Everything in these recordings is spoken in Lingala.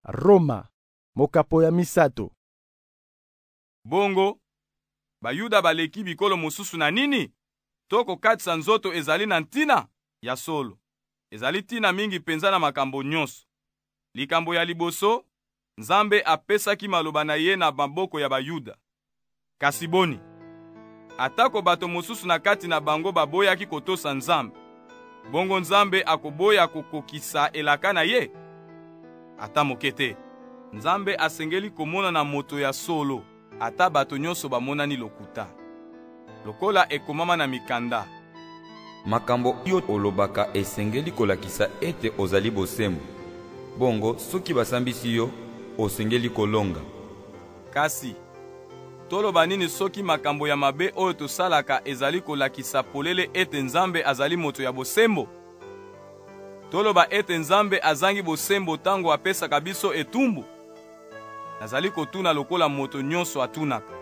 Roma, mokapo ya misato. Bongo, Bayuda baleki bikolo mosusu na nini? Toko katisa nzoto ezali na ntina ya solo. Ezali tina mingi penza na makambo nyonso. Likambo ya liboso, Nzambe apesaki maloba na ye na maboko ya Bayuda. Kasi boni, atako bato mosusu na kati na bango baboyaki kotosa Nzambe, bongo Nzambe akoboya kokokisa elaka na ye? Ata moke te. Nzambe asengeli komona na moto ya solo, ata bato nyonso bamonani lokuta. Lokola ekomama na mikanda. Makambo yo olobaka esengeli kolakisa ete ozali bosembo. Bongo soki basambisi yo, osengeli kolonga. Kasi toloba nini soki makambo ya mabe oyo tosalaka ezali kolakisa polele ete Nzambe azali moto ya bosembo? Toloba ete Nzambe azangi bosembo tango apesaka biso etumbu? Nazali kotuna lokola moto nyonso atunaka.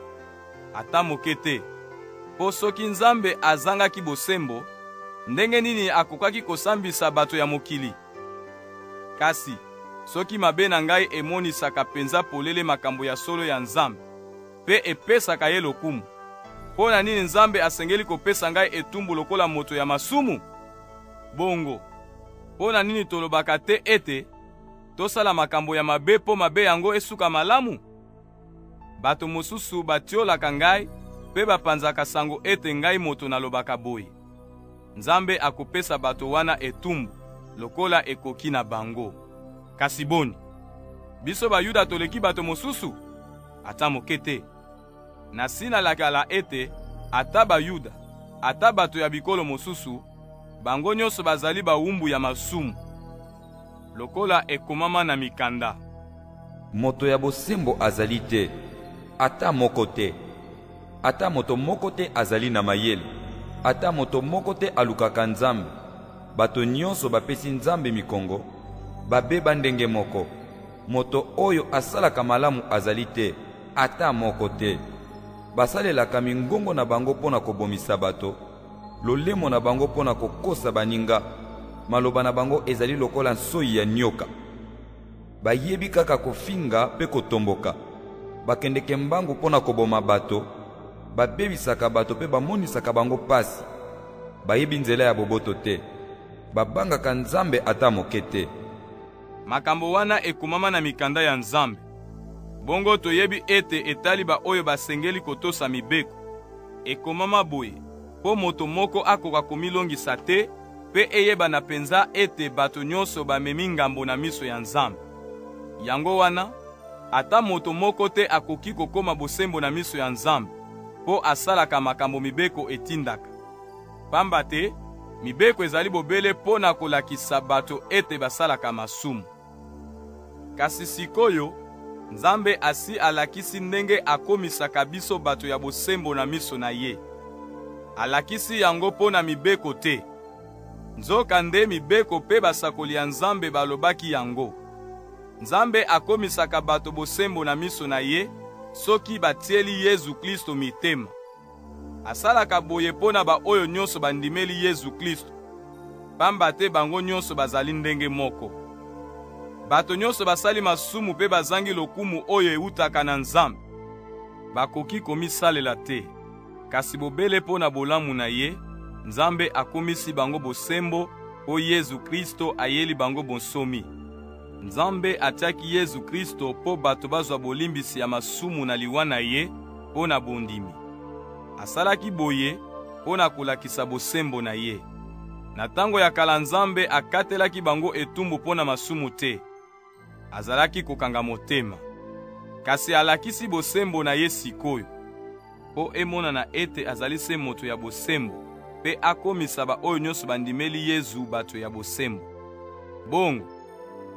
Ata moke te. Po soki Nzambe azangaki bosembo, ndenge nini akokaki kosambisa bato ya mokili? Kasi soki mabe na ngai emonisaka penza polele makambo ya solo ya Nzambe, pe epesaka ye lokumu, po na nini Nzambe asengeli kopesa ngai etumbu lokola moto ya masumu? Bongo, po na nini tolobaka te ete tosala makambo ya mabe po mabe yango esuka malamu? Bato mosusu batiolaka ngai pe bapanzaka sango ete ngai moto nalobaka boye. Nzambe akopesa bato wana etumbu lokola ekoki na bango. Kasi boni, biso Bayuda toleki bato mosusu? Ata moke te. Nasina lakala ete ata Bayuda, ata bato ya bikolo mosusu, bango nyonso bazali bawumbu ya masumu. Lokola ekomama na mikanda. Moto ya bosembo azali te, ata moko te. Ata moto moko te azali na mayele, ata moto moko te alukaka Nzambe. Bato nyonso bapesi Nzambe mikongo, babeba ndenge moko. Moto oyo asalaka malamu azali te, ata moko te. Basalelaka mingongo na bango pona kobomisa bato, lolemo na bango pona kokosa baninga. Maloba na bango ezali lokola nsoi ya nyoka. Bayebi kaka kofinga pe kotomboka. Bakendeke mbangu pona koboma bato, babebisaka bato pe bamonisaka bango pasi. Bayebi nzela ya boboto te, babangaka Nzambe ata moke te. Makambo wana ekomama na mikanda ya Nzambe. Bongo toyebi ete etali ba oyo basengeli kotosa mibeko. Ekomama boye, po moto moko akoka komilongisa te, pe eyeba na penza ete bato nyonso bamemi ngambo na miso ya Nzambe. Yango wana, ata moto moko te akoki kokoma bosembo na miso ya Nzambe, po asalaka makambo mibeko etindaka. Pamba te, mibeko ezali bobele po na kolakisa bato ete basalaka masumu. Kasi sikoyo, Nzambe asi alakisi ndenge akomisaka biso bato ya bosembo na miso na ye. Alakisi yango po na mibeko te. Nzoka nde mibeko pe basakoli ya Nzambe balobaki yango. Nzambe akomisaka bato bosembo na miso na ye, soki batieli Yesu Kristo mitema. Asalaka boye po na ba oyo nyonso bandimeli Yesu Kristo, pamba te bango nyonso bazali ndenge moko. Bato nyonso basali masumu pe bazangi lokumu oyo eutaka na Nzambe, bakoki komisalela te. Kasi bobele po na bolamu na ye, Nzambe akomisi bango bosembo po Yesu Kristo ayeli bango bonsomi. Nzambe atiaki Yesu Kristo po bato bazwa bolimbisi ya masumu na liwa na ye po na bondimi. Asalaki boye po na kolakisa bosembo na ye. Na tango ya kala Nzambe akatelaki bango etumbu po na masumu te. Azalaki kokanga motema. Kasi alakisi bosembo na ye sikoyo, po emona na ete azali se moto ya bosembo, pe akomisa ba oyo nyonso bandimeli Yesu bato ya bosembo. Bongo,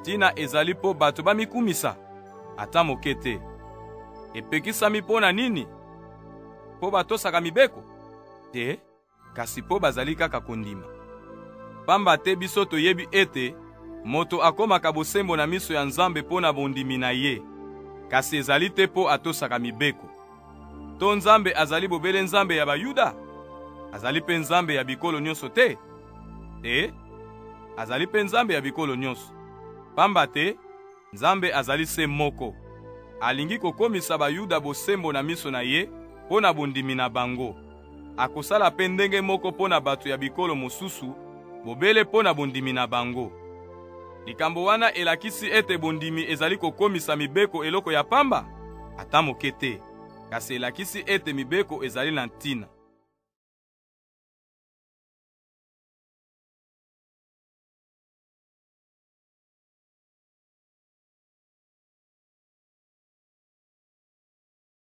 tina ezali po bato bamikumisa? Ata moke te. Epekisami po na nini? Po batosaka mibeko? Te, kasi po bazali kaka kondima. Pamba te biso toyebi ete moto akomaka bosembo na miso ya Nzambe po na bondimi na ye, kasi ezali te po atosaka mibeko. To Nzambe azali bobele Nzambe ya Bayuda? Azali pe Nzambe ya bikolo nyonso te? Te, azali pe Nzambe ya bikolo nyonso. Pamba te, Nzambe azali se moko. Alingi kokomisa bayuda bosembo na miso na ye mpo na bondimi na bango. Akosala mpe ndenge moko mpo na bato ya bikolo mosusu bobele mpo na bondimi na bango. Likambo wana elakisi ete bondimi ezali kokomisa mibeko eloko ya pamba? Ata moke te, kasi elakisi ete mibeko ezali na ntina.